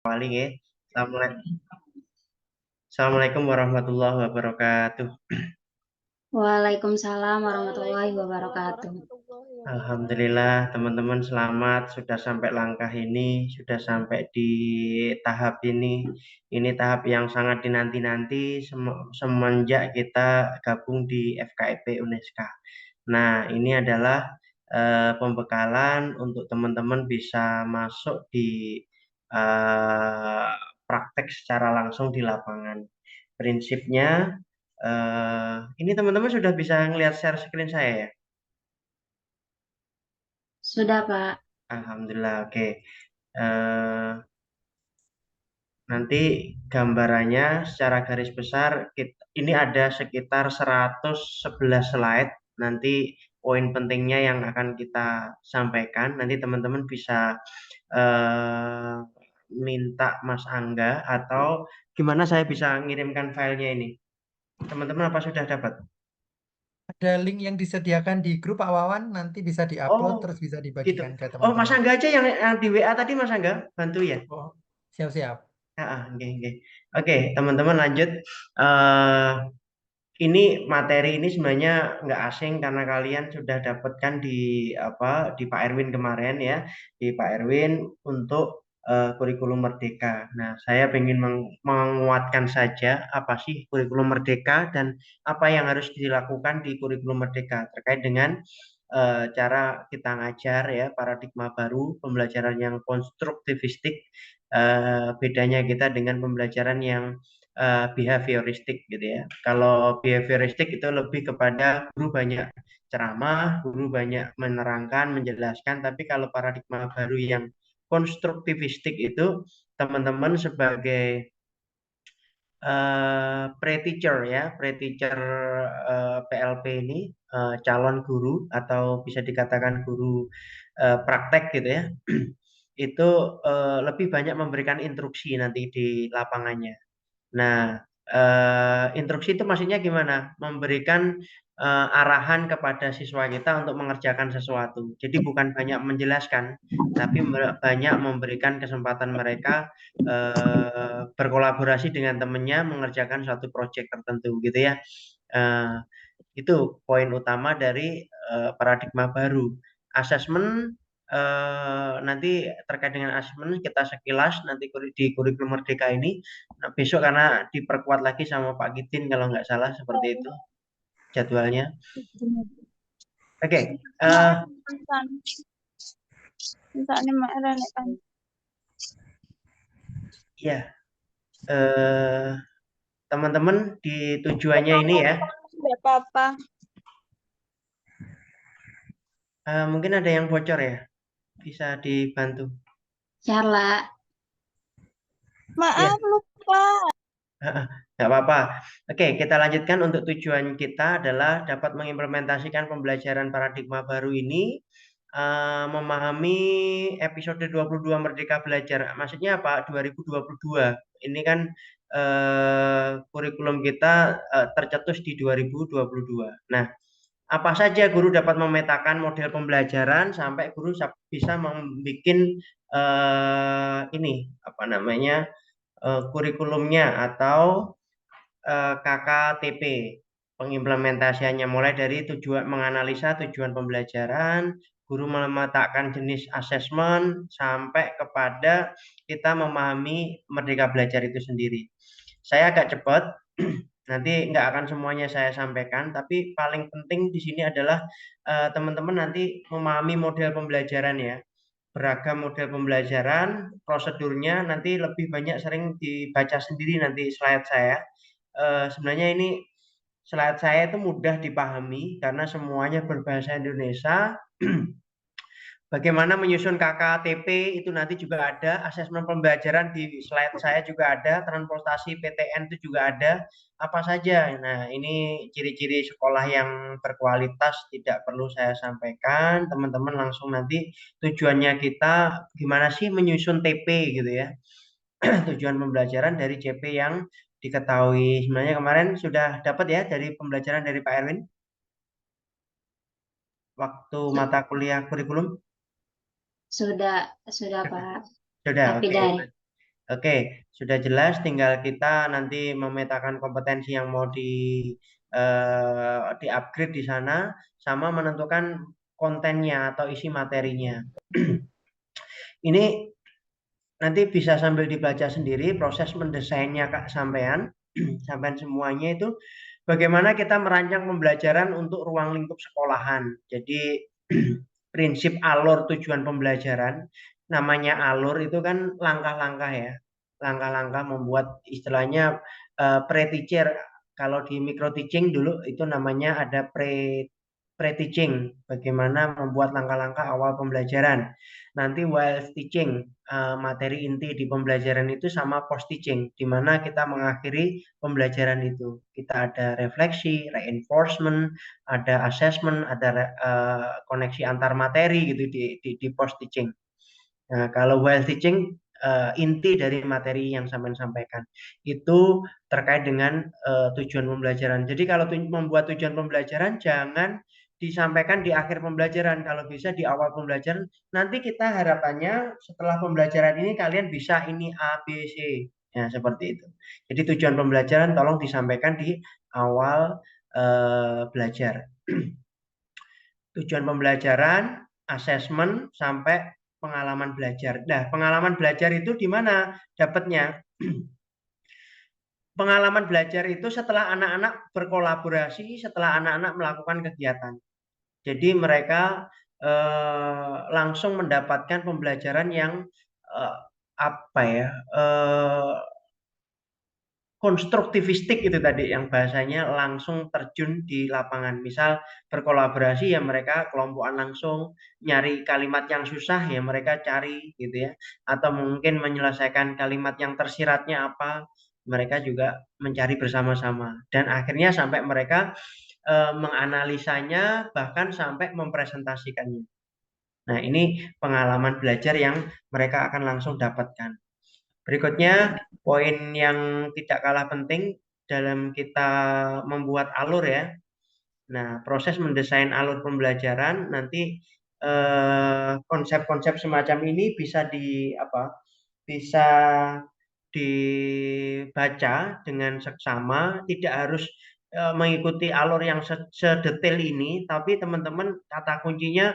Awali nggih. Assalamualaikum warahmatullahi wabarakatuh. Waalaikumsalam warahmatullahi wabarakatuh. Alhamdulillah teman-teman selamat sudah sampai langkah ini, sudah sampai di tahap ini. Ini tahap yang sangat dinanti-nanti semenjak kita gabung di FKIP Uneska. Nah, ini adalah pembekalan untuk teman-teman bisa masuk di eh, praktek secara langsung di lapangan. Prinsipnya, ini teman-teman sudah bisa ngelihat share screen saya ya? Sudah, Pak. Alhamdulillah, oke. Eh, Nanti gambarannya secara garis besar, ini ada sekitar 111 slide. Nanti poin pentingnya yang akan kita sampaikan. Nanti teman-teman bisa eh, minta Mas Angga atau gimana saya bisa ngirimkan filenya ini. Teman-teman apa sudah dapat? Ada link yang disediakan di grup Pak Wawan, nanti bisa Oh, diupload terus bisa gitu. dibagikan ke Oh, Mas teman-teman. Angga aja yang di WA tadi Mas Angga bantu ya. Oh, siap-siap. Oke, oke. Oke, teman-teman lanjut. Eh, ini materi ini sebenarnya nggak asing karena kalian sudah dapatkan di di Pak Erwin kemarin ya, di Pak Erwin untuk kurikulum Merdeka. Nah, saya ingin menguatkan saja apa sih kurikulum Merdeka dan apa yang harus dilakukan di kurikulum Merdeka terkait dengan cara kita ngajar ya, paradigma baru, pembelajaran yang konstruktivistik, bedanya kita dengan pembelajaran yang behavioristik gitu ya. Kalau behavioristik itu lebih kepada guru banyak ceramah, guru banyak menerangkan, menjelaskan, tapi kalau paradigma baru yang konstruktivistik itu teman-teman sebagai pre-teacher ya, pre-teacher PLP ini calon guru atau bisa dikatakan guru praktek gitu ya. Itu lebih banyak memberikan instruksi nanti di lapangannya. Nah, instruksi itu maksudnya gimana? Memberikan arahan kepada siswa kita untuk mengerjakan sesuatu. Jadi bukan banyak menjelaskan, tapi banyak memberikan kesempatan mereka berkolaborasi dengan temannya mengerjakan suatu proyek tertentu gitu ya. Eh, itu poin utama dari paradigma baru. Asesmen nanti terkait dengan asesmen kita sekilas nanti di kurikulum Merdeka ini. Nah, besok karena diperkuat lagi sama Pak Gitin kalau nggak salah seperti itu jadwalnya. Oke, Mak, misalnya mak Rene kan. ya teman-teman di tujuannya ini ya, Tidak apa-apa. mungkin ada yang bocor ya, bisa dibantu. Charla. Ya. Maaf lupa. Nggak apa-apa. Oke, kita lanjutkan untuk tujuan kita adalah dapat mengimplementasikan pembelajaran paradigma baru ini, memahami episode 22 Merdeka Belajar. Maksudnya apa? 2022. Ini kan kurikulum kita tercetus di 2022. Nah, apa saja guru dapat memetakan model pembelajaran sampai guru bisa membuat ini apa namanya kurikulumnya atau KKTP pengimplementasiannya mulai dari tujuan menganalisa tujuan pembelajaran, guru meletakkan jenis asesmen sampai kepada kita memahami Merdeka Belajar itu sendiri. Saya agak cepat, nanti nggak akan semuanya saya sampaikan, tapi paling penting di sini adalah teman-teman nanti memahami model pembelajaran ya, beragam model pembelajaran, prosedurnya nanti lebih banyak sering dibaca sendiri nanti slide saya. Sebenarnya ini slide saya itu mudah dipahami karena semuanya berbahasa Indonesia. Bagaimana menyusun KKTP itu nanti juga ada, asesmen pembelajaran di slide saya juga ada, transportasi PTN itu juga ada, apa saja. Nah, ini ciri-ciri sekolah yang berkualitas tidak perlu saya sampaikan, teman-teman langsung nanti tujuannya kita gimana sih menyusun TP gitu ya. Tujuan pembelajaran dari CP yang diketahui. Sebenarnya kemarin sudah dapat ya dari pembelajaran dari Pak Erwin waktu mata kuliah kurikulum. Sudah, Pak. Sudah, Tapi oke. dari Oke, sudah jelas, tinggal kita nanti memetakan kompetensi yang mau di-upgrade di sana, sama menentukan kontennya atau isi materinya. Ini nanti bisa sambil dibaca sendiri proses mendesainnya Kak sampean, sampean semuanya itu bagaimana kita merancang pembelajaran untuk ruang lingkup sekolahan. Jadi prinsip alur tujuan pembelajaran, namanya alur itu kan langkah-langkah ya. Langkah-langkah membuat istilahnya pre-teacher. Kalau di micro teaching dulu itu namanya ada pre-teaching, bagaimana membuat langkah-langkah awal pembelajaran. Nanti while teaching, materi inti di pembelajaran itu, sama post teaching, di mana kita mengakhiri pembelajaran itu. Kita ada refleksi, reinforcement, ada assessment, ada koneksi antar materi gitu di post teaching. Nah, kalau while teaching, inti dari materi yang sampean sampaikan itu terkait dengan tujuan pembelajaran. Jadi kalau membuat tujuan pembelajaran jangan disampaikan di akhir pembelajaran, kalau bisa di awal pembelajaran. Nanti kita harapannya setelah pembelajaran ini kalian bisa ini A, B, C. Ya, seperti itu. Jadi tujuan pembelajaran tolong disampaikan di awal belajar. Tujuan pembelajaran, asesmen, sampai pengalaman belajar. Nah, pengalaman belajar itu di mana dapatnya? Pengalaman belajar itu setelah anak-anak berkolaborasi, setelah anak-anak melakukan kegiatan. Jadi mereka langsung mendapatkan pembelajaran yang konstruktivistik itu tadi, yang bahasanya langsung terjun di lapangan. Misal berkolaborasi ya mereka kelompokan langsung, nyari kalimat yang susah ya mereka cari gitu ya. Atau mungkin menyelesaikan kalimat yang tersiratnya apa, mereka juga mencari bersama-sama. Dan akhirnya sampai mereka menganalisanya, bahkan sampai mempresentasikannya. Nah, ini pengalaman belajar yang mereka akan langsung dapatkan. Berikutnya, poin yang tidak kalah penting dalam kita membuat alur ya. Nah, proses mendesain alur pembelajaran nanti konsep-konsep semacam ini bisa bisa dibaca dengan seksama, tidak harus mengikuti alur yang sedetail ini, tapi teman-teman kata kuncinya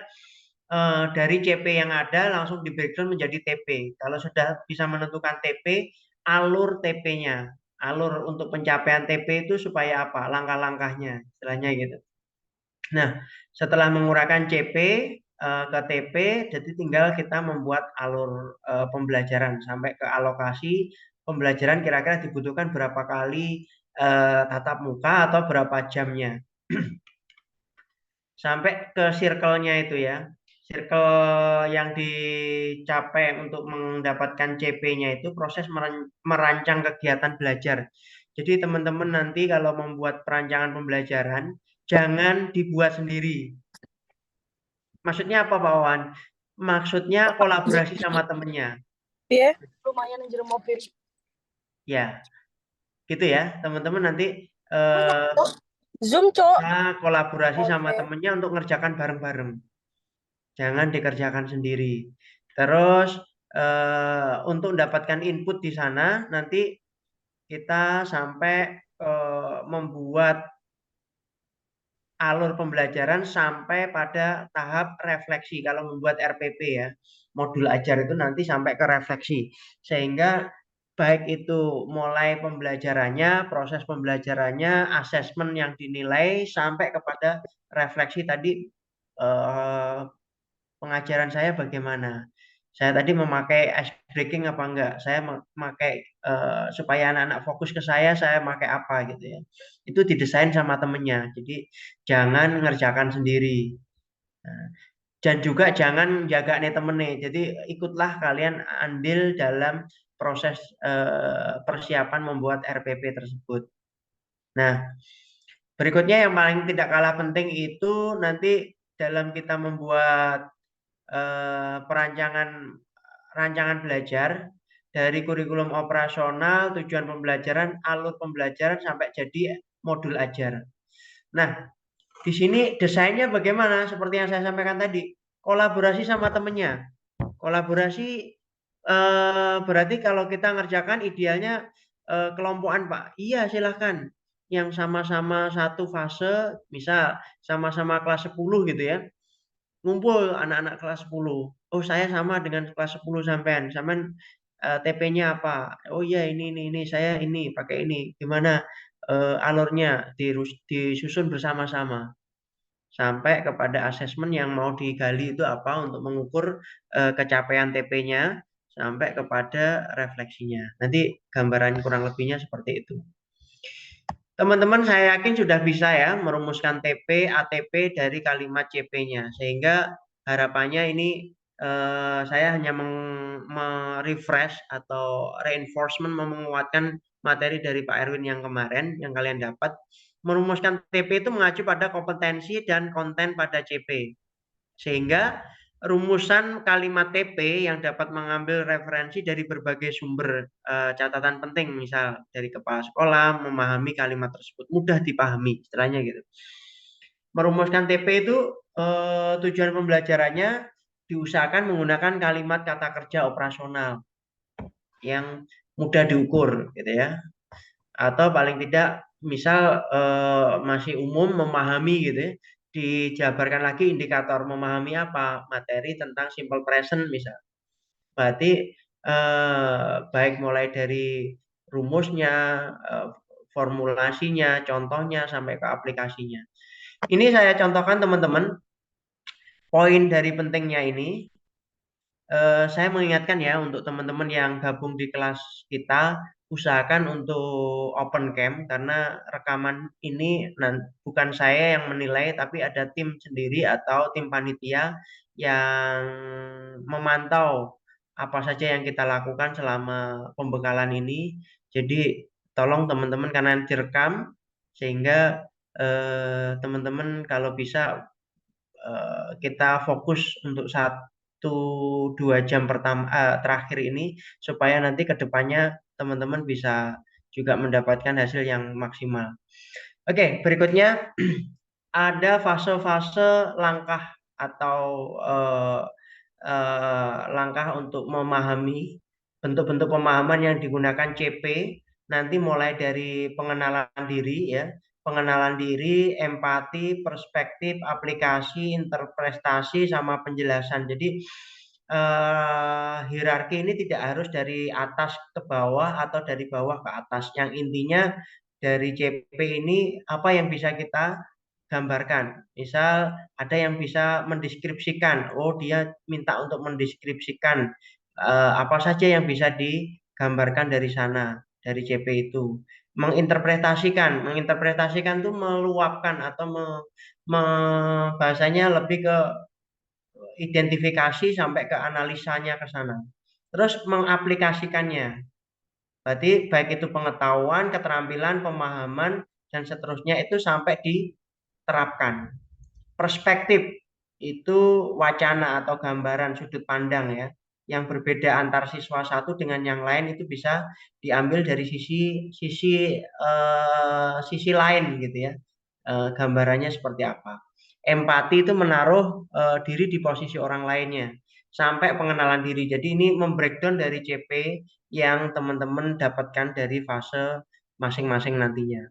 dari CP yang ada langsung di breakdown menjadi TP. Kalau sudah bisa menentukan TP, alur TP-nya, alur untuk pencapaian TP itu supaya apa? Langkah-langkahnya, istilahnya gitu. Nah, setelah menguraikan CP ke TP, jadi tinggal kita membuat alur pembelajaran sampai ke alokasi pembelajaran, kira-kira dibutuhkan berapa kali tatap muka atau berapa jamnya. Sampai ke circle-nya itu ya. Circle yang dicapai untuk mendapatkan CP-nya itu proses merancang kegiatan belajar. Jadi teman-teman nanti kalau membuat perancangan pembelajaran, jangan dibuat sendiri. Maksudnya apa Pak Wawan? Maksudnya kolaborasi sama temennya. Iya, lumayan anjir mobil. Ya, gitu ya teman-teman nanti Zoom, Cok. bisa kolaborasi sama temennya untuk ngerjakan bareng-bareng. Jangan dikerjakan sendiri. Terus untuk mendapatkan input di sana nanti kita sampai membuat alur pembelajaran sampai pada tahap refleksi. Kalau membuat RPP ya, modul ajar itu nanti sampai ke refleksi. Sehingga baik itu mulai pembelajarannya, proses pembelajarannya, asesmen yang dinilai, sampai kepada refleksi tadi, pengajaran saya bagaimana. Saya tadi memakai ice breaking apa enggak. Saya memakai supaya anak-anak fokus ke saya pakai apa gitu ya. Itu didesain sama temennya. Jadi jangan ngerjakan sendiri. Nah, dan juga jangan jaga nih temennya. Jadi ikutlah kalian andil dalam proses persiapan membuat RPP tersebut. Nah, berikutnya yang paling tidak kalah penting itu nanti dalam kita membuat rancangan belajar dari kurikulum operasional, tujuan pembelajaran, alur pembelajaran, sampai jadi modul ajar. Nah, di sini desainnya bagaimana? Seperti yang saya sampaikan tadi, kolaborasi sama temennya. Kolaborasi berarti kalau kita ngerjakan idealnya kelompokan Pak. Iya silahkan. Yang sama-sama satu fase, misal sama-sama kelas 10 gitu ya. Ngumpul anak-anak kelas 10. Oh saya sama dengan kelas 10 sampean. Sampean TP-nya apa? Oh iya ini saya ini pakai ini. Gimana alurnya disusun bersama-sama sampai kepada asesmen yang mau digali itu apa untuk mengukur capaian TP-nya sampai kepada refleksinya. Nanti gambaran kurang lebihnya seperti itu. Teman-teman saya yakin sudah bisa ya merumuskan TP, ATP dari kalimat CP-nya. Sehingga harapannya ini saya hanya merefresh atau reinforcement menguatkan materi dari Pak Erwin yang kemarin yang kalian dapat. Merumuskan TP itu mengacu pada kompetensi dan konten pada CP. Sehingga rumusan kalimat TP yang dapat mengambil referensi dari berbagai sumber catatan penting, misal dari kepala sekolah, memahami kalimat tersebut mudah dipahami, istilahnya gitu. Merumuskan TP itu tujuan pembelajarannya diusahakan menggunakan kalimat kata kerja operasional yang mudah diukur, gitu ya. Atau paling tidak, misal masih umum memahami gitu ya, dijabarkan lagi indikator memahami apa materi tentang simple present misal. Berarti baik mulai dari rumusnya, formulasinya, contohnya sampai ke aplikasinya. Ini saya contohkan teman-teman poin dari pentingnya ini. Saya mengingatkan ya untuk teman-teman yang gabung di kelas kita, usahakan untuk open cam karena rekaman ini bukan saya yang menilai tapi ada tim sendiri atau tim panitia yang memantau apa saja yang kita lakukan selama pembekalan ini. Jadi tolong teman-teman karena direkam sehingga teman-teman kalau bisa kita fokus untuk 1-2 jam pertama terakhir ini supaya nanti ke depannya teman-teman bisa juga mendapatkan hasil yang maksimal. Oke, berikutnya ada fase-fase langkah atau langkah untuk memahami bentuk-bentuk pemahaman yang digunakan CP nanti mulai dari pengenalan diri ya, pengenalan diri, empati, perspektif, aplikasi, interpretasi sama penjelasan. Jadi hierarki ini tidak harus dari atas ke bawah atau dari bawah ke atas. Yang intinya dari CP ini apa yang bisa kita gambarkan. Misal ada yang bisa mendeskripsikan, oh dia minta untuk mendeskripsikan apa saja yang bisa digambarkan dari sana, dari CP itu. Menginterpretasikan itu meluapkan atau bahasanya lebih ke identifikasi sampai ke analisanya ke sana. Terus mengaplikasikannya. Berarti baik itu pengetahuan, keterampilan, pemahaman, dan seterusnya itu sampai diterapkan. Perspektif itu wacana atau gambaran sudut pandang ya, yang berbeda antar siswa satu dengan yang lain itu bisa diambil dari sisi lain gitu ya. Gambarannya seperti apa. Empati itu menaruh diri di posisi orang lainnya sampai pengenalan diri. Jadi ini membreakdown dari CP yang teman-teman dapatkan dari fase masing-masing nantinya.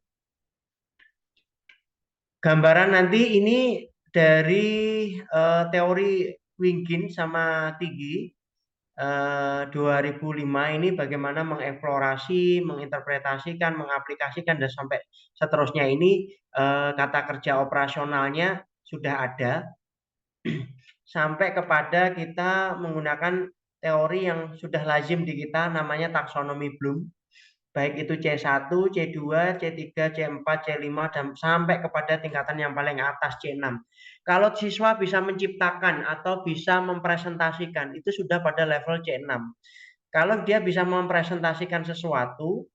Gambaran nanti ini dari teori Wingkin sama Tiggy 2005 ini bagaimana mengeksplorasi, menginterpretasikan, mengaplikasikan dan sampai seterusnya ini kata kerja operasionalnya sudah ada sampai kepada kita menggunakan teori yang sudah lazim di kita namanya taksonomi Bloom. Baik itu C1, C2, C3, C4, C5 dan sampai kepada tingkatan yang paling atas C6. Kalau siswa bisa menciptakan atau bisa mempresentasikan itu sudah pada level C6. Kalau dia bisa mempresentasikan sesuatu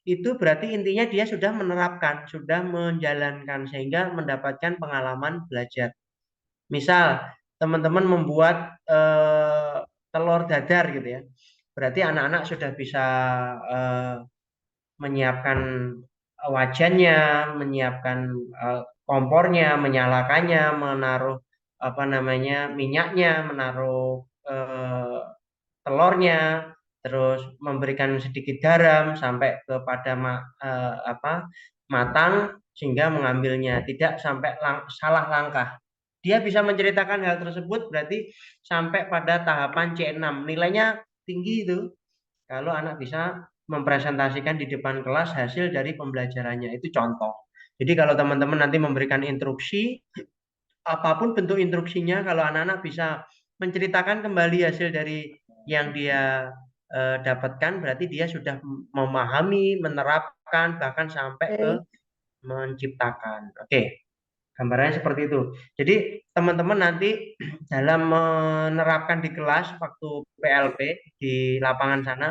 itu berarti intinya dia sudah menerapkan, sudah menjalankan sehingga mendapatkan pengalaman belajar. Misal teman-teman membuat telur dadar gitu ya. Berarti anak-anak sudah bisa menyiapkan wajannya, menyiapkan kompornya, menyalakannya, menaruh minyaknya, menaruh telurnya, terus memberikan sedikit garam sampai kepada matang sehingga mengambilnya, tidak sampai salah langkah. Dia bisa menceritakan hal tersebut berarti sampai pada tahapan C6. Nilainya tinggi itu kalau anak bisa mempresentasikan di depan kelas hasil dari pembelajarannya. Itu contoh. Jadi kalau teman-teman nanti memberikan instruksi, apapun bentuk instruksinya, kalau anak-anak bisa menceritakan kembali hasil dari yang dia dapatkan, berarti dia sudah memahami, menerapkan, bahkan sampai ke menciptakan. Oke, gambarannya seperti itu. Jadi teman-teman nanti dalam menerapkan di kelas waktu PLP di lapangan sana,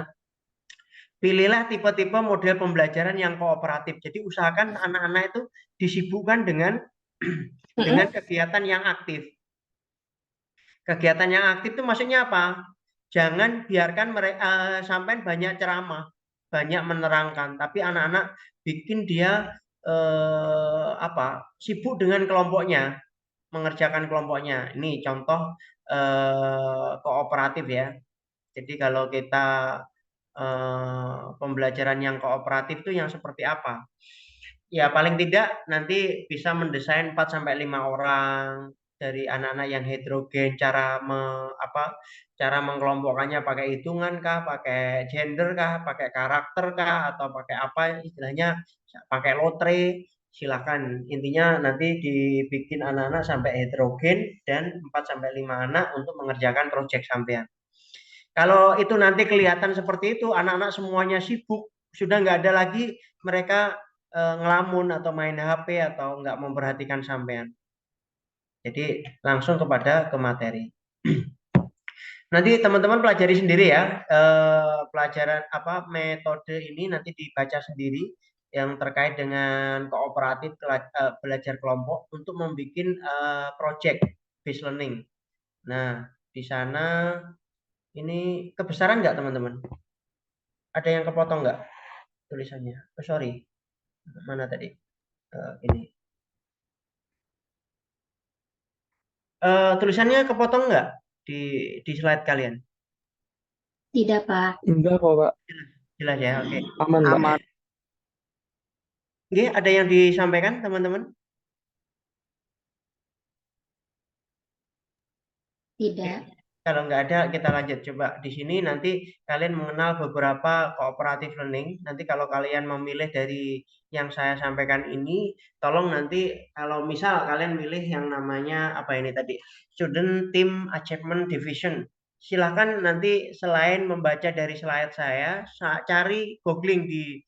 pilihlah tipe-tipe model pembelajaran yang kooperatif. Jadi usahakan anak-anak itu disibukkan dengan dengan kegiatan yang aktif. Kegiatan yang aktif itu maksudnya apa? Jangan biarkan mereka sampai banyak ceramah, banyak menerangkan, tapi anak-anak bikin dia sibuk dengan kelompoknya, mengerjakan kelompoknya. Ini contoh kooperatif ya. Jadi kalau kita pembelajaran yang kooperatif itu yang seperti apa? Ya paling tidak nanti bisa mendesain 4 sampai 5 orang dari anak-anak yang heterogen, cara mengelompokkannya pakai hitungan kah, pakai gender kah, pakai karakter kah, atau pakai apa istilahnya, pakai lotre, silakan. Intinya nanti dibikin anak-anak sampai heterogen dan 4 sampai 5 anak untuk mengerjakan proyek sampean. Kalau itu nanti kelihatan seperti itu, anak-anak semuanya sibuk, sudah nggak ada lagi mereka ngelamun atau main HP atau nggak memperhatikan sampean. Jadi langsung ke materi. Nanti teman-teman pelajari sendiri ya, pelajaran metode ini nanti dibaca sendiri yang terkait dengan kooperatif belajar kelompok untuk membuat project based learning. Nah, di sana ini kebesaran nggak teman-teman? Ada yang kepotong nggak tulisannya? Oh, sorry, mana tadi? Ini. Tulisannya kepotong nggak di slide kalian? Tidak, Pak. Enggak kok, Pak. Jelas ya, oke. Aman, Pak. Oke, ada yang disampaikan teman-teman? Tidak. Kalau nggak ada, kita lanjut. Coba di sini nanti kalian mengenal beberapa cooperative learning. Nanti kalau kalian memilih dari yang saya sampaikan ini, tolong nanti kalau misal kalian milih yang namanya apa ini tadi, Student Team Achievement Division. Silakan nanti selain membaca dari slide saya, cari googling di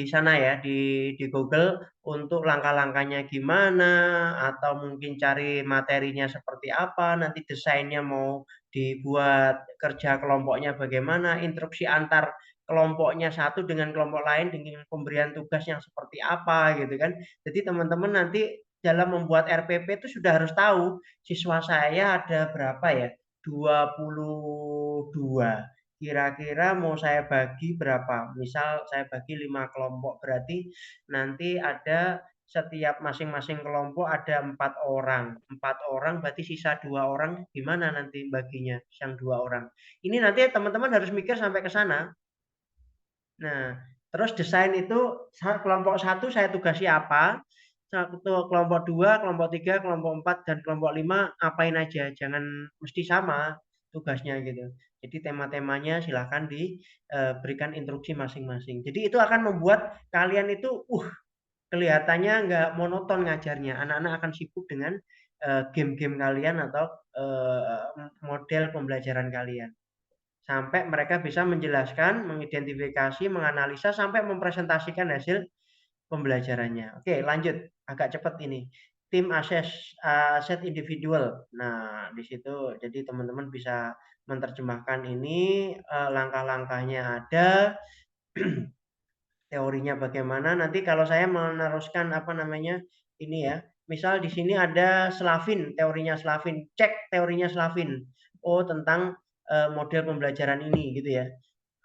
sana ya, di Google untuk langkah-langkahnya gimana, atau mungkin cari materinya seperti apa, nanti desainnya mau dibuat kerja kelompoknya bagaimana, instruksi antar kelompoknya satu dengan kelompok lain dengan pemberian tugas yang seperti apa gitu kan. Jadi teman-teman nanti dalam membuat RPP itu sudah harus tahu siswa saya ada berapa ya? 22. Kira-kira mau saya bagi berapa? Misal saya bagi 5 kelompok, berarti nanti ada setiap masing-masing kelompok ada 4 orang berarti sisa 2 orang gimana nanti baginya yang 2 orang ini nanti teman-teman harus mikir sampai ke sana. Nah terus desain itu kelompok 1 saya tugasi apa, kelompok 2, kelompok 3, kelompok 4 dan kelompok 5 apain aja, jangan mesti sama tugasnya gitu. Jadi tema-temanya silahkan diberikan instruksi masing-masing. Jadi itu akan membuat kalian itu kelihatannya nggak monoton ngajarnya. Anak-anak akan sibuk dengan game-game kalian atau model pembelajaran kalian. Sampai mereka bisa menjelaskan, mengidentifikasi, menganalisa, sampai mempresentasikan hasil pembelajarannya. Oke, lanjut. Agak cepat ini. Tim asset individual. Nah, di situ jadi teman-teman bisa menerjemahkan ini, langkah-langkahnya ada, teorinya bagaimana. Nanti kalau saya meneruskan ini ya, misal di sini ada Slavin, teorinya Slavin, cek teorinya Slavin. Oh, tentang model pembelajaran ini gitu ya.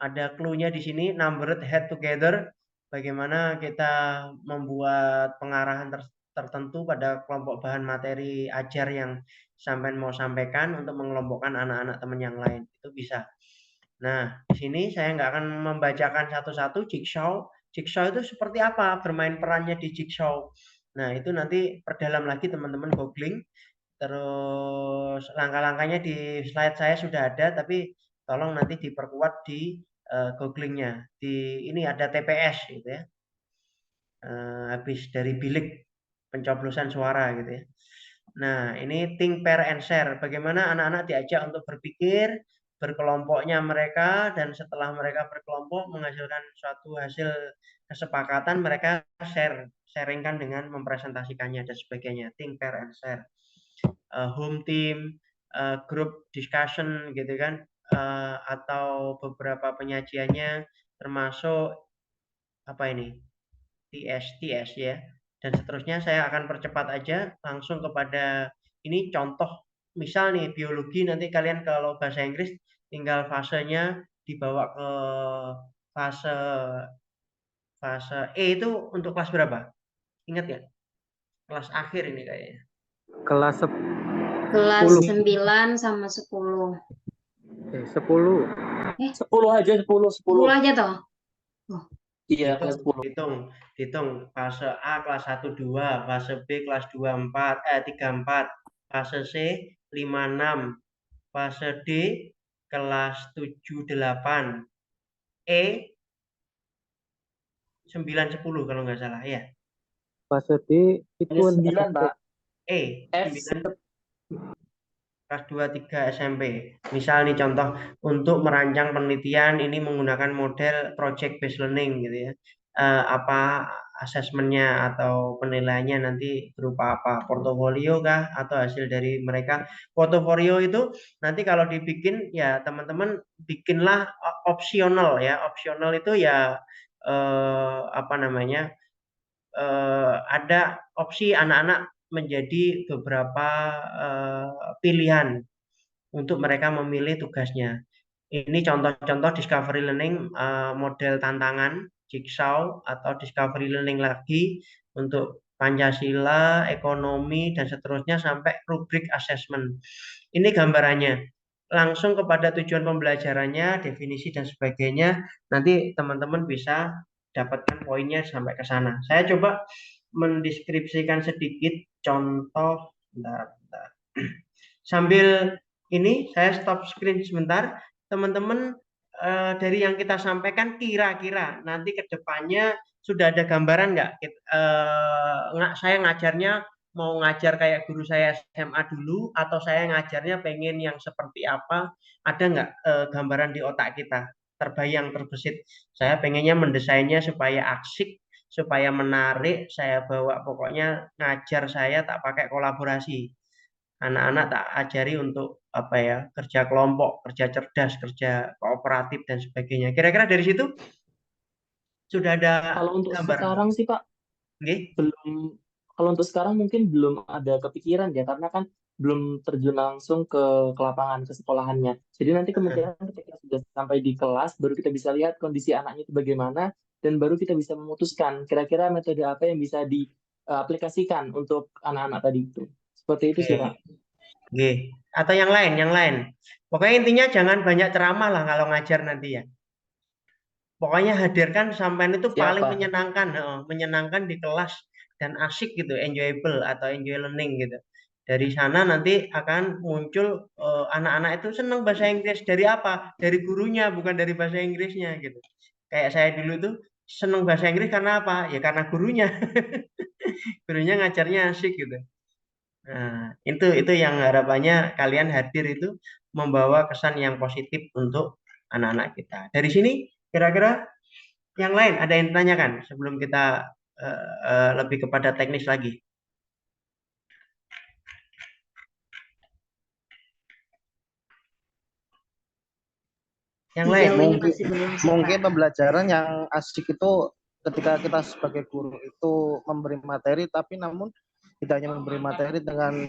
Ada clue-nya di sini, numbered head together, bagaimana kita membuat pengarahan tertentu pada kelompok bahan materi ajar yang sampai mau sampaikan untuk mengelompokkan anak-anak teman yang lain. Itu bisa. Nah, di sini saya nggak akan membacakan satu-satu jigsaw. Jigsaw itu seperti apa? Bermain perannya di jigsaw. Nah, itu nanti perdalam lagi teman-teman googling. Terus langkah-langkahnya di slide saya sudah ada, tapi tolong nanti diperkuat di googlingnya. Di ini ada TPS gitu ya. Habis dari bilik pencoblosan suara gitu ya. Nah, ini think, pair, and share. Bagaimana anak-anak diajak untuk berpikir, berkelompoknya mereka, dan setelah mereka berkelompok menghasilkan suatu hasil kesepakatan, mereka sharingkan dengan mempresentasikannya dan sebagainya. Think, pair, and share. Home team, group discussion gitu kan, atau beberapa penyajiannya termasuk apa ini? TS ya, dan seterusnya. Saya akan percepat aja langsung kepada ini contoh. Misal nih biologi, nanti kalian kalau bahasa Inggris tinggal fasenya dibawa ke fase E. Itu untuk kelas berapa? Ingat ya? Kelas akhir ini kayaknya. Kelas Kelas 10. 9 sama 10. 10. 10 aja, 10 aja toh? Iya, kelas 10. Hitung fase A kelas 1 2, fase B kelas 2 4 3 4, fase C 5 6, fase D kelas 7 8, E 9 10 kalau nggak salah ya. Fase D itu Ada 9, Pak. E F 9 kelas 2 3 SMP. Misal nih contoh, untuk merancang penelitian ini menggunakan model project based learning gitu ya. Apa asesmennya atau penilaiannya nanti berupa apa? Portofolio kah atau hasil dari mereka? Portofolio itu nanti kalau dibikin ya teman-teman bikinlah opsional ya. Opsional itu ya apa namanya? Ada opsi anak-anak menjadi beberapa pilihan untuk mereka memilih tugasnya. Ini contoh-contoh discovery learning, model tantangan, jigsaw, atau discovery learning lagi untuk Pancasila, ekonomi, dan seterusnya sampai rubrik assessment. Ini gambarannya. Langsung kepada tujuan pembelajarannya, definisi dan sebagainya. Nanti teman-teman bisa dapatkan poinnya sampai ke sana. Saya coba mendeskripsikan sedikit contoh. Bentar. Sambil ini saya stop screen sebentar. Teman-teman, dari yang kita sampaikan kira-kira nanti ke depannya sudah ada gambaran nggak? Saya ngajarnya mau ngajar kayak guru saya SMA dulu, atau saya ngajarnya pengen yang seperti apa? Ada nggak gambaran di otak kita? Terbayang, terbesit. Saya pengennya mendesainnya supaya asik, supaya menarik. Saya bawa pokoknya ngajar saya tak pakai kolaborasi. Anak-anak tak ajari untuk apa ya, kerja kelompok, kerja cerdas, kerja kooperatif dan sebagainya. Kira-kira dari situ sudah ada Kalau untuk gambar? sekarang sih Pak, Nggih? kalau untuk sekarang mungkin belum ada kepikiran ya, karena kan belum terjun langsung ke lapangan, ke sekolahannya. Jadi nanti kemungkinan ketika sudah sampai di kelas, baru kita bisa lihat kondisi anaknya itu bagaimana, dan baru kita bisa memutuskan kira-kira metode apa yang bisa diaplikasikan untuk anak-anak tadi itu. Seperti itu sih Pak. Nggih. Atau yang lain. Pokoknya intinya jangan banyak ceramah lah kalau ngajar nanti ya. Pokoknya hadirkan sampean itu paling Siapa? menyenangkan di kelas dan asik gitu, enjoyable atau enjoy learning gitu. Dari sana nanti akan muncul anak-anak itu senang bahasa Inggris. Dari apa? Dari gurunya, bukan dari bahasa Inggrisnya gitu. Kayak saya dulu tuh senang bahasa Inggris karena apa? Ya karena gurunya. Gurunya ngajarnya asik gitu. Nah, itu yang harapannya kalian hadir itu membawa kesan yang positif untuk anak-anak kita. Dari sini kira-kira yang lain ada yang ditanyakan sebelum kita lebih kepada teknis lagi. Yang lain? Sejauh ini masih belum sih, Mungkin Pak. pembelajaran yang asik itu ketika kita sebagai guru itu memberi materi, tapi namun tidak hanya memberi materi, dengan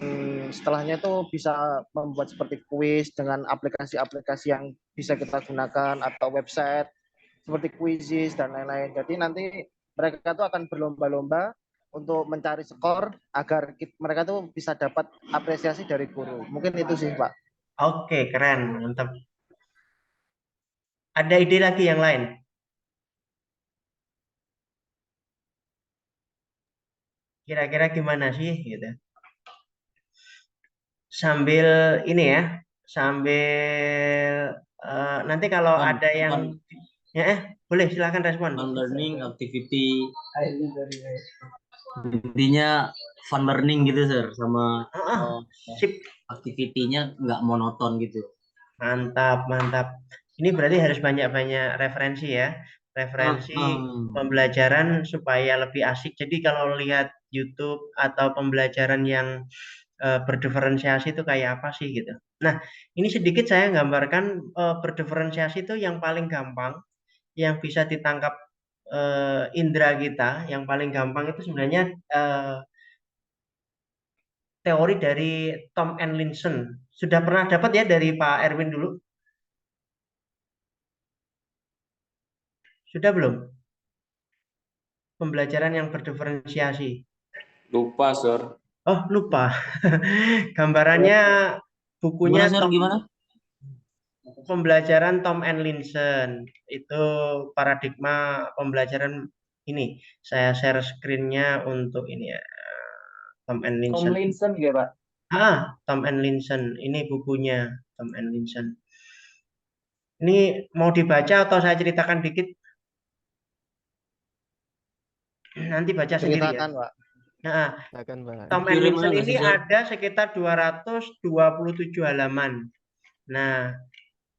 setelahnya itu bisa membuat seperti kuis dengan aplikasi-aplikasi yang bisa kita gunakan atau website seperti Quizizz dan lain-lain. Jadi nanti mereka itu akan berlomba-lomba untuk mencari skor agar mereka tuh bisa dapat apresiasi dari guru. Mungkin itu sih Pak. Oke, keren, mantap. Ada ide lagi yang lain? Kira-kira gimana sih gitu? Sambil ini ya, sambil nanti kalau Fun, ada yang boleh silahkan respon. fun learning activity. Intinya fun learning gitu, Sir, sama Sip, aktivitinya nggak monoton gitu. mantap, mantap. Ini berarti harus banyak-banyak referensi ya. Referensi pembelajaran supaya lebih asik. Jadi kalau lihat YouTube atau pembelajaran yang berdiferensiasi itu kayak apa sih gitu. Nah, ini sedikit saya gambarkan berdiferensiasi itu yang paling gampang, yang bisa ditangkap indera kita, yang paling gampang itu sebenarnya teori dari Tom and Linson. Sudah pernah dapat ya dari Pak Erwin dulu? Sudah belum? Pembelajaran yang berdiferensiasi. Lupa, Sir. Oh, lupa. Gambarannya bukunya Gimana, Sir? Gimana? Pembelajaran Tom and Linson. Itu paradigma pembelajaran ini. Saya share screen-nya untuk ini ya. Tom and Linson. Tomlinson ya, Pak. Tom and Linson. Ini bukunya Tom and Linson. Ini mau dibaca atau saya ceritakan dikit? Nanti baca sendiri ya. Ceritakan, Pak. Nah, Silakan, Pak. Tom and Kirim Linson aja ini sih, Sir. ada sekitar 227 halaman. Nah,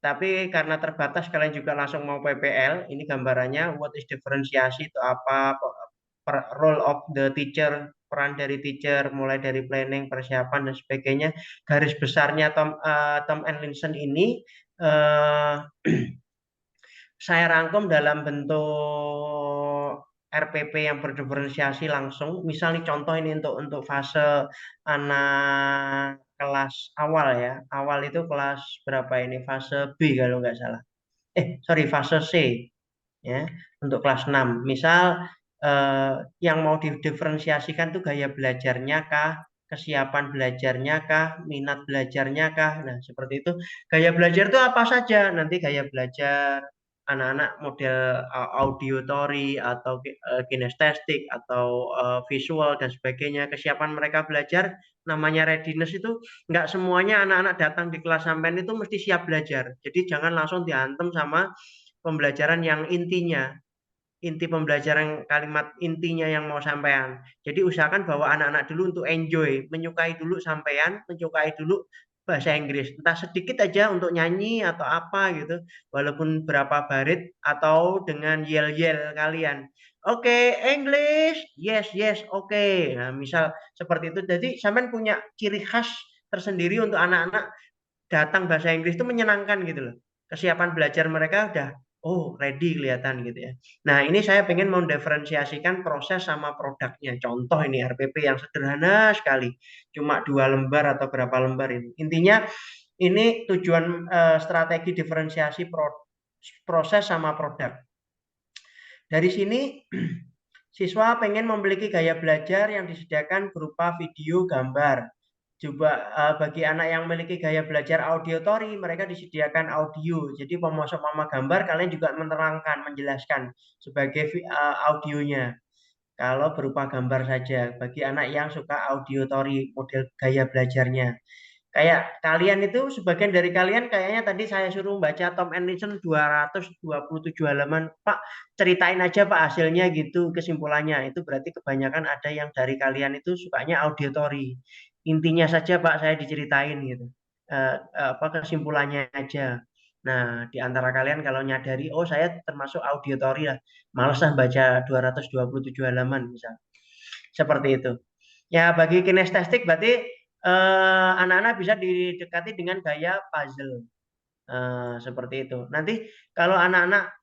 tapi karena terbatas kalian juga langsung mau PPL, ini gambarannya what is differentiasi itu apa, role of the teacher, peran dari teacher, mulai dari planning, persiapan dan sebagainya. Garis besarnya Tom and Linson ini saya rangkum dalam bentuk RPP yang berdiferensiasi langsung. Misalnya contoh ini untuk fase anak kelas awal ya. Awal itu kelas berapa ini? Fase B kalau nggak salah. Fase C ya. Untuk kelas 6. Misal yang mau didiferensiasikan tuh gaya belajarnya kah? Kesiapan belajarnya kah? Minat belajarnya kah? Nah, seperti itu. Gaya belajar itu apa saja? Nanti gaya belajar anak-anak model auditory atau kinestetik atau visual dan sebagainya. Kesiapan mereka belajar namanya readiness itu nggak semuanya anak-anak datang di kelas sampean itu mesti siap belajar. Jadi jangan langsung dihantam sama pembelajaran yang inti pembelajaran kalimat intinya yang mau sampean. Jadi usahakan bawa anak-anak dulu untuk enjoy, menyukai dulu sampean, menyukai dulu bahasa Inggris. Entah sedikit aja untuk nyanyi atau apa gitu, walaupun berapa barit atau dengan yel-yel kalian. Oke, English, yes, oke. Nah, misal seperti itu. Jadi sampean punya ciri khas tersendiri untuk anak-anak datang bahasa Inggris itu menyenangkan gitu loh. Kesiapan belajar mereka udah ready kelihatan gitu ya. Nah, ini saya pengen mendiferensiasikan proses sama produknya. Contoh ini RPP yang sederhana sekali. Cuma 2 lembar atau berapa lembar ini. Intinya ini tujuan strategi diferensiasi proses sama produk. Dari sini siswa pengen memiliki gaya belajar yang disediakan berupa video, gambar. Coba bagi anak yang memiliki gaya belajar auditory, mereka disediakan audio. Jadi pemasok mama gambar, kalian juga menerangkan, menjelaskan sebagai audionya. Kalau berupa gambar saja, bagi anak yang suka auditory, model gaya belajarnya. Kayak kalian itu, sebagian dari kalian kayaknya tadi saya suruh baca Tom and Linson 227 halaman. Pak, ceritain aja Pak hasilnya gitu, kesimpulannya. Itu berarti kebanyakan ada yang dari kalian itu sukanya auditory. Intinya saja Pak saya diceritain gitu. Kesimpulannya aja. Nah, di antara kalian kalau nyadari, oh saya termasuk auditory lah. Males lah baca 227 halaman misal. Seperti itu. Ya, bagi kinestetik berarti anak-anak bisa didekati dengan gaya puzzle. Seperti itu. Nanti kalau anak-anak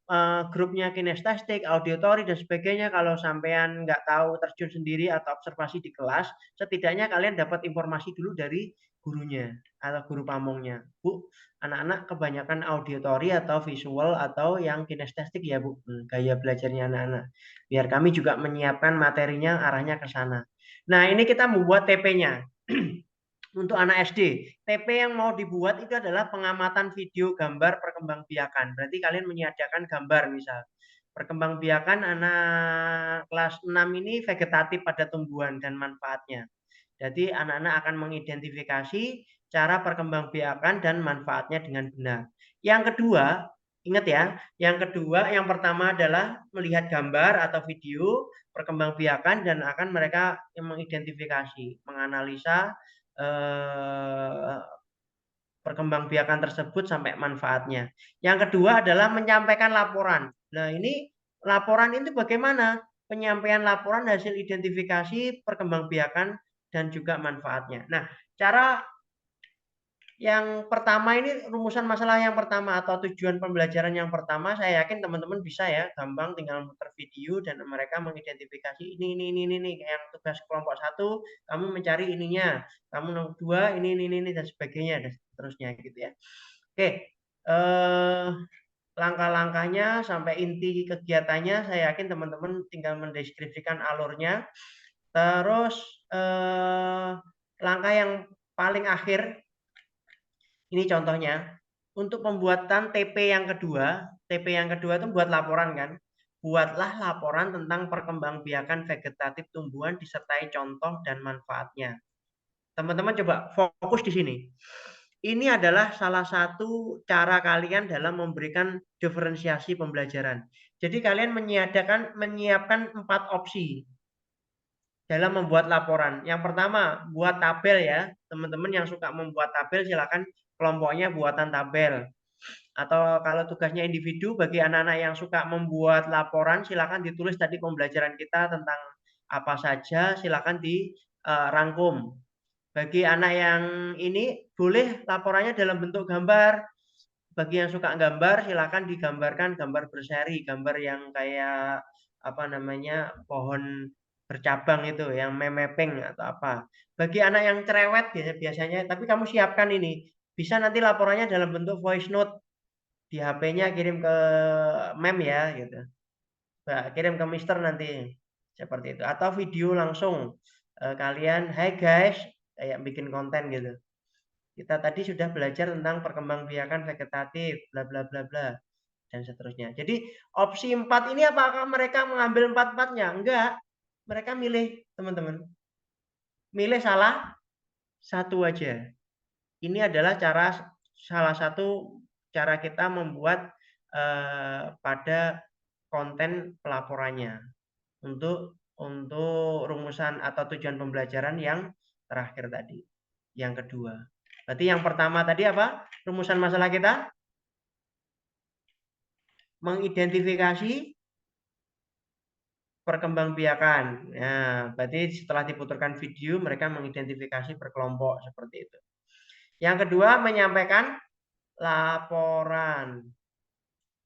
grupnya kinestetik, auditory dan sebagainya, kalau sampean nggak tahu terjun sendiri atau observasi di kelas, setidaknya kalian dapat informasi dulu dari gurunya atau guru pamongnya. Bu, anak-anak kebanyakan auditory atau visual atau yang kinestetik ya Bu, gaya belajarnya anak-anak. Biar kami juga menyiapkan materinya arahnya ke sana. Nah, ini kita membuat TP-nya. untuk anak SD. TP yang mau dibuat itu adalah pengamatan video gambar perkembangbiakan. Berarti kalian menyediakan gambar misal. Perkembangbiakan anak kelas 6 ini vegetatif pada tumbuhan dan manfaatnya. Jadi anak-anak akan mengidentifikasi cara perkembangbiakan dan manfaatnya dengan benar. Yang kedua, ingat ya, yang pertama adalah melihat gambar atau video perkembangbiakan dan akan mereka mengidentifikasi, menganalisa perkembangbiakan tersebut sampai manfaatnya. Yang kedua adalah menyampaikan laporan. Nah, ini laporan itu bagaimana? Penyampaian laporan hasil identifikasi perkembangbiakan dan juga manfaatnya. Nah, cara yang pertama ini rumusan masalah yang pertama atau tujuan pembelajaran yang pertama, saya yakin teman-teman bisa ya, gampang tinggal muter video dan mereka mengidentifikasi ini yang tugas kelompok 1, kamu mencari ininya, kamu nomor 2 ini dan sebagainya dan seterusnya gitu ya. Oke, langkah-langkahnya sampai inti kegiatannya saya yakin teman-teman tinggal mendeskripsikan alurnya. Terus langkah yang paling akhir ini contohnya, untuk pembuatan TP yang kedua itu buat laporan kan. Buatlah laporan tentang perkembangbiakan vegetatif tumbuhan disertai contoh dan manfaatnya. Teman-teman coba fokus di sini. Ini adalah salah satu cara kalian dalam memberikan diferensiasi pembelajaran. Jadi kalian menyiapkan 4 opsi dalam membuat laporan. Yang pertama, buat tabel ya. Teman-teman yang suka membuat tabel silakan kelompoknya buatan tabel. Atau kalau tugasnya individu, bagi anak-anak yang suka membuat laporan silakan ditulis tadi pembelajaran kita tentang apa saja, silakan dirangkum. Bagi anak yang ini boleh laporannya dalam bentuk gambar. Bagi yang suka gambar silakan digambarkan gambar berseri, gambar yang kayak apa namanya pohon bercabang itu yang mapping atau apa. Bagi anak yang cerewet biasanya, tapi kamu siapkan ini. Bisa nanti laporannya dalam bentuk voice note di HP-nya kirim ke mem ya gitu. Nah, kirim ke Mister nanti seperti itu atau video langsung kalian, "Hai guys," kayak bikin konten gitu. Kita tadi sudah belajar tentang perkembangbiakan vegetatif bla bla bla bla dan seterusnya. Jadi opsi 4 ini apakah mereka mengambil 4-4-nya? Enggak. Mereka milih, teman-teman. Milih salah satu aja. Ini adalah salah satu cara kita membuat pada konten pelaporannya untuk rumusan atau tujuan pembelajaran yang terakhir tadi, yang kedua. Berarti yang pertama tadi apa? Rumusan masalah kita mengidentifikasi perkembangbiakan. Nah, berarti setelah diputarkan video mereka mengidentifikasi per kelompok seperti itu. Yang kedua menyampaikan laporan.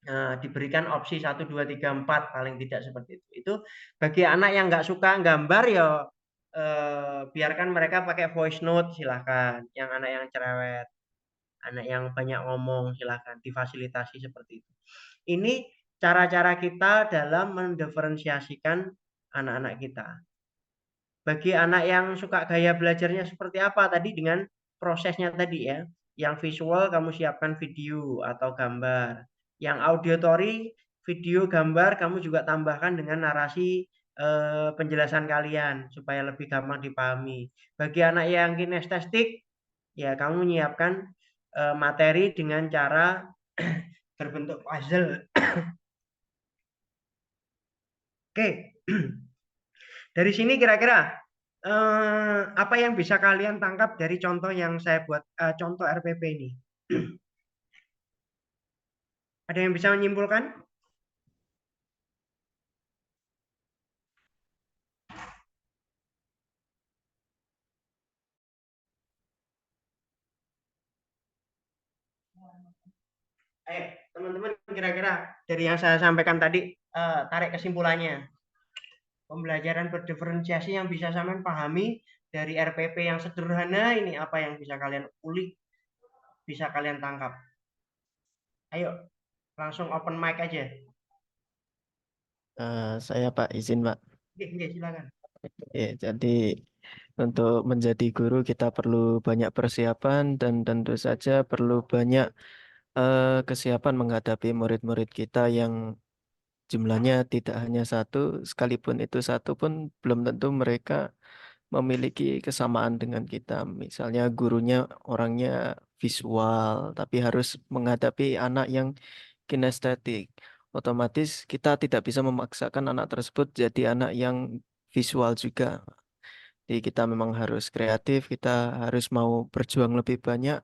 Nah, diberikan opsi 1, 2, 3, 4 paling tidak seperti itu. Itu bagi anak yang nggak suka gambar ya biarkan mereka pakai voice note silahkan. Yang anak yang cerewet, anak yang banyak ngomong silahkan difasilitasi seperti itu. Ini cara-cara kita dalam mendiferensiasikan anak-anak kita. Bagi anak yang suka gaya belajarnya seperti apa tadi dengan prosesnya tadi ya. Yang visual kamu siapkan video atau gambar. Yang auditory, video, gambar kamu juga tambahkan dengan narasi penjelasan kalian supaya lebih gampang dipahami. Bagi anak yang kinestetik, ya kamu menyiapkan materi dengan cara berbentuk puzzle. Oke. Dari sini kira-kira apa yang bisa kalian tangkap dari contoh yang saya buat, contoh RPP ini? Ada yang bisa menyimpulkan? Ayo, teman-teman kira-kira dari yang saya sampaikan tadi, tarik kesimpulannya. Pembelajaran berdiferensiasi yang bisa sampean pahami dari RPP yang sederhana ini apa yang bisa kalian ulik, bisa kalian tangkap. Ayo, langsung open mic aja. Saya Pak, izin Pak. Oke, silakan. Ya, jadi untuk menjadi guru kita perlu banyak persiapan dan tentu saja perlu banyak kesiapan menghadapi murid-murid kita yang jumlahnya tidak hanya satu, sekalipun itu satu pun belum tentu mereka memiliki kesamaan dengan kita. Misalnya gurunya orangnya visual, tapi harus menghadapi anak yang kinestetik. Otomatis kita tidak bisa memaksakan anak tersebut jadi anak yang visual juga. Jadi kita memang harus kreatif, kita harus mau berjuang lebih banyak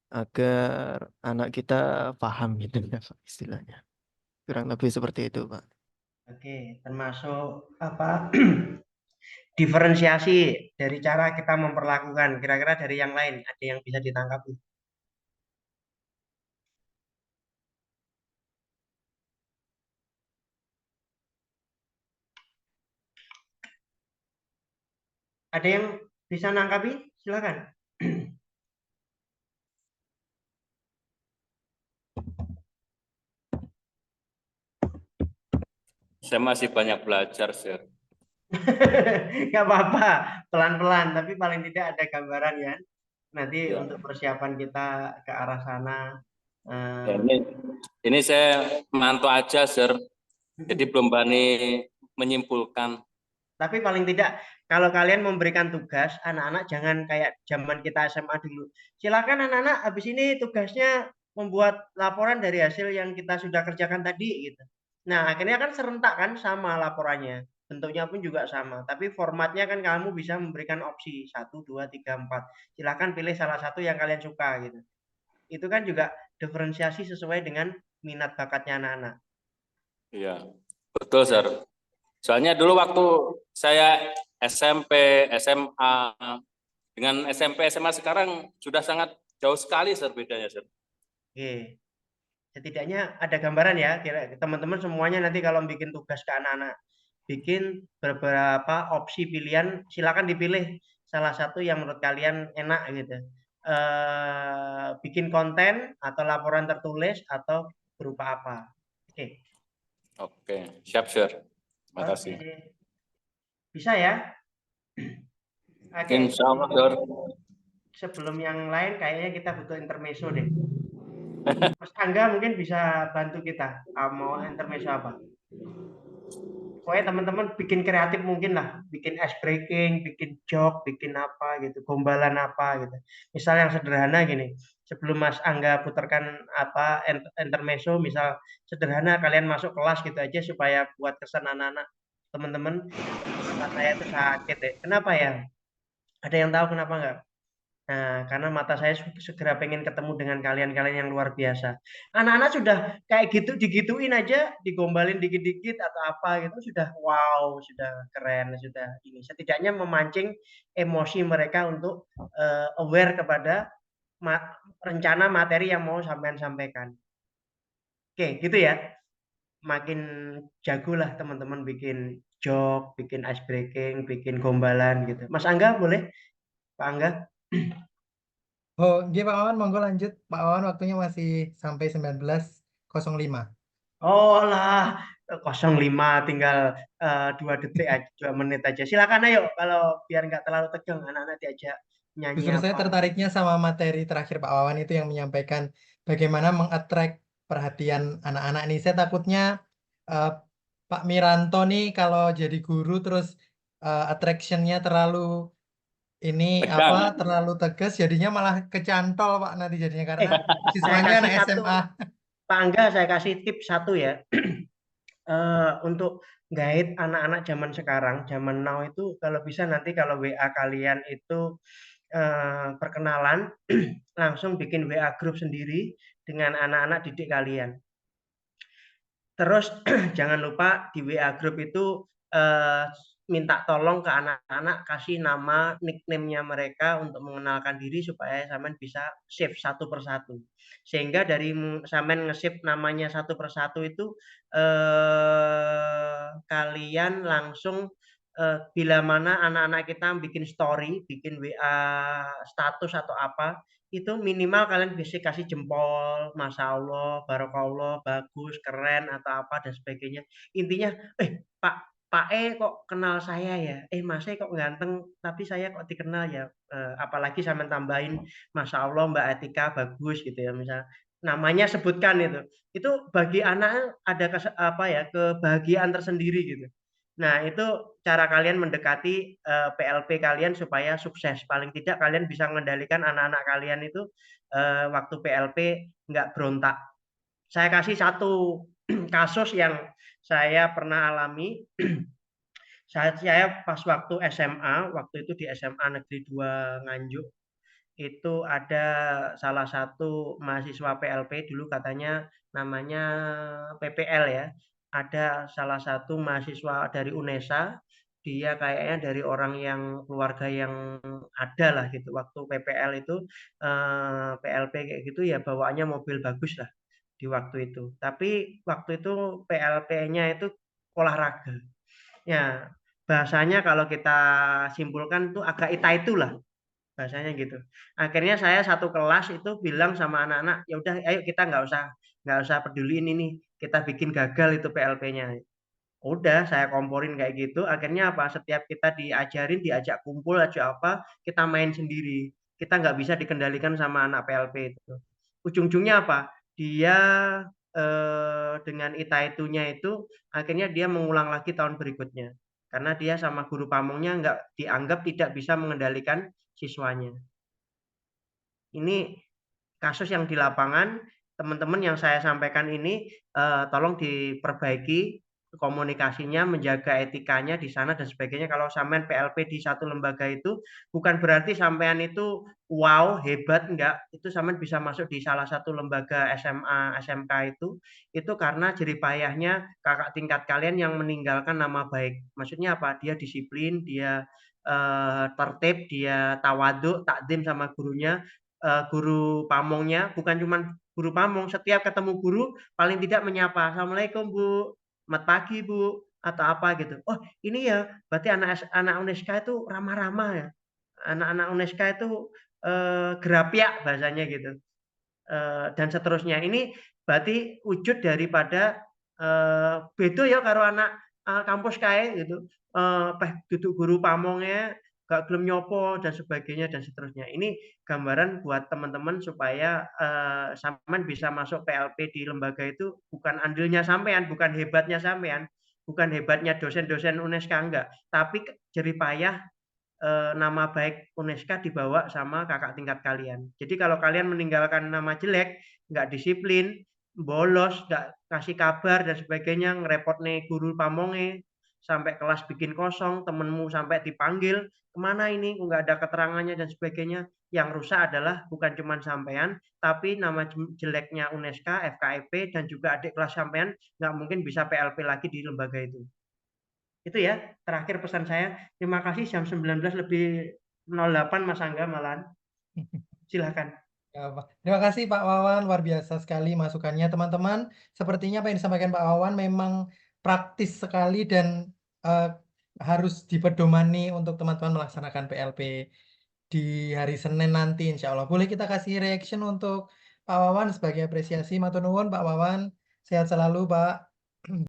agar anak kita paham gitu ya Pak, istilahnya. Kurang lebih seperti itu, Pak. Oke, termasuk apa diferensiasi dari cara kita memperlakukan. Kira-kira dari yang lain ada yang bisa ditangkapi? Ada yang bisa nangkapi? Silakan. Saya masih banyak belajar, Sir. Nggak apa-apa, pelan-pelan, tapi paling tidak ada gambaran ya. Nanti Ya. untuk persiapan kita ke arah sana. Ya, ini saya mantau aja, Sir. Jadi belum berani menyimpulkan. Tapi paling tidak kalau kalian memberikan tugas, anak-anak jangan kayak zaman kita SMA dulu. Silakan anak-anak, habis ini tugasnya membuat laporan dari hasil yang kita sudah kerjakan tadi gitu. Nah, akhirnya kan serentak kan sama laporannya. Bentuknya pun juga sama, tapi formatnya kan kamu bisa memberikan opsi 1, 2, 3, 4. Silakan pilih salah satu yang kalian suka gitu. Itu kan juga diferensiasi sesuai dengan minat bakatnya anak-anak. Iya, betul, Sir. Soalnya dulu waktu saya SMP, SMA, dengan SMP, SMA sekarang sudah sangat jauh sekali, Sir, bedanya, Sir. Oke. Setidaknya ada gambaran ya, teman-teman semuanya nanti kalau bikin tugas ke anak-anak, bikin beberapa opsi pilihan, silakan dipilih salah satu yang menurut kalian enak gitu. Bikin konten atau laporan tertulis atau berupa apa. Oke. Oke, siap, Sir. Terima kasih. Oke. Bisa ya? Oke. Insya Allah, Sir. Sebelum yang lain kayaknya kita butuh intermezzo deh. Mas Angga mungkin bisa bantu kita. Mau intermezzo apa? Pokoknya teman-teman bikin kreatif mungkin lah, bikin ice breaking, bikin joke, bikin apa gitu, gombalan apa gitu. Misal yang sederhana gini, sebelum Mas Angga putarkan apa intermezzo, misal sederhana kalian masuk kelas gitu aja supaya buat kesan anak-anak teman-teman, mata saya itu sakit deh. Kenapa ya? Ada yang tahu kenapa nggak? Nah, karena mata saya segera pengen ketemu dengan kalian-kalian yang luar biasa. Anak-anak sudah kayak gitu, digituin aja, digombalin dikit-dikit atau apa gitu, sudah wow, sudah keren, sudah ini. Setidaknya memancing emosi mereka untuk aware kepada rencana materi yang mau sampean sampaikan. Oke, gitu ya. Makin jagolah teman-teman bikin joke, bikin ice breaking, bikin gombalan gitu. Mas Angga boleh? Pak Angga? Oh, dia Pak Wawan, monggo lanjut. Pak Wawan waktunya masih sampai 19.05. Oh lah, 05 tinggal 2 detik aja, 2 menit aja. Silakan ayo kalau biar nggak terlalu tegang anak-anak diajak nyanyi Justru saya apa. tertariknya sama materi terakhir Pak Wawan itu yang menyampaikan bagaimana mengattract perhatian anak-anak nih. Saya takutnya eh, Pak Miranto nih kalau jadi guru terus attraction-nya terlalu ini Tegang. terlalu tegas jadinya malah kecantol Pak nanti jadinya karena Saya siswanya kasih anak satu, SMA. Pak Angga, saya kasih tips satu ya. Untuk guide anak-anak zaman sekarang, zaman now itu kalau bisa nanti kalau WA kalian itu perkenalan, langsung bikin WA grup sendiri dengan anak-anak didik kalian. Terus jangan lupa di WA grup itu minta tolong ke anak-anak kasih nama nickname-nya mereka untuk mengenalkan diri supaya sampean bisa save satu persatu. Sehingga dari sampean nge-save namanya satu persatu itu kalian langsung bila mana anak-anak kita bikin story, bikin WA status atau apa, itu minimal kalian bisa kasih jempol, masya Allah, barokallah, bagus, keren atau apa dan sebagainya. Intinya, Pak Pak E kok kenal saya ya, Mas E kok ganteng, tapi saya kok dikenal ya. Apalagi sampean tambahin, Masya Allah Mbak Atika bagus gitu ya, misal namanya sebutkan itu bagi anak ada kebahagiaan tersendiri gitu. Nah itu cara kalian mendekati PLP kalian supaya sukses. Paling tidak kalian bisa mengendalikan anak-anak kalian itu waktu PLP nggak berontak. Saya kasih satu kasus yang saya pernah alami. Saya pas waktu SMA, waktu itu di SMA Negeri 2 Nganjuk, itu ada salah satu mahasiswa PLP dulu katanya namanya PPL ya. Ada salah satu mahasiswa dari UNESA, dia kayaknya dari orang yang keluarga yang ada lah gitu. Waktu PPL itu PLP kayak gitu ya bawaannya mobil bagus lah di waktu itu. Tapi waktu itu PLP-nya itu olahraga. Ya, bahasanya kalau kita simpulkan tuh agak itulah bahasanya gitu. Akhirnya saya satu kelas itu bilang sama anak-anak, ya udah ayo kita nggak usah peduliin ini, kita bikin gagal itu PLP-nya. Udah saya komporin kayak gitu, akhirnya apa? Setiap kita diajarin, diajak kumpul, ajak apa, kita main sendiri. Kita nggak bisa dikendalikan sama anak PLP itu. Ujung-ujungnya apa? Dia dengan itunya itu akhirnya dia mengulang lagi tahun berikutnya. Karena dia sama guru pamongnya nggak dianggap tidak bisa mengendalikan siswanya. Ini kasus yang di lapangan, teman-teman yang saya sampaikan ini tolong diperbaiki komunikasinya, menjaga etikanya di sana dan sebagainya. Kalau sampean PLP di satu lembaga itu bukan berarti sampean itu wow, hebat, enggak. Itu sampean bisa masuk di salah satu lembaga SMA, SMK itu karena jeripayahnya kakak tingkat kalian yang meninggalkan nama baik. Maksudnya apa? Dia disiplin, dia tertib, dia tawaduk, takdim sama gurunya, guru pamongnya, bukan cuma guru pamong, setiap ketemu guru paling tidak menyapa, Assalamualaikum Bu, selamat pagi Bu, atau apa gitu. Oh ini ya, berarti anak UNESKA itu ramah-ramah ya. Anak-anak UNESKA itu gerapiak bahasanya gitu. Dan seterusnya. Ini berarti wujud daripada beda ya karo anak kampus kae gitu. Duduk guru pamongnya gak gelem nyopo dan sebagainya dan seterusnya. Ini gambaran buat teman-teman supaya sampean bisa masuk PLP di lembaga itu bukan andilnya sampean, bukan hebatnya sampean, bukan hebatnya dosen-dosen UNESKA enggak, tapi jeripayah nama baik UNESKA dibawa sama kakak tingkat kalian. Jadi kalau kalian meninggalkan nama jelek, nggak disiplin, bolos, nggak kasih kabar dan sebagainya, ngerepot nih guru pamonge, sampai kelas bikin kosong, temenmu sampai dipanggil, kemana ini, nggak ada keterangannya dan sebagainya. Yang rusak adalah bukan cuma sampean, tapi nama jeleknya UNESKA, FKIP, dan juga adik kelas sampean nggak mungkin bisa PLP lagi di lembaga itu. Itu ya, terakhir pesan saya. Terima kasih jam 19:08 Mas Angga malan. Silakan. Terima kasih Pak Wawan, luar biasa sekali masukannya teman-teman. Sepertinya apa yang disampaikan Pak Wawan memang praktis sekali dan harus dipedomani untuk teman-teman melaksanakan PLP di hari Senin nanti insya Allah. Boleh kita kasih reaction untuk Pak Wawan sebagai apresiasi. Matur nuwun Pak Wawan, sehat selalu Pak.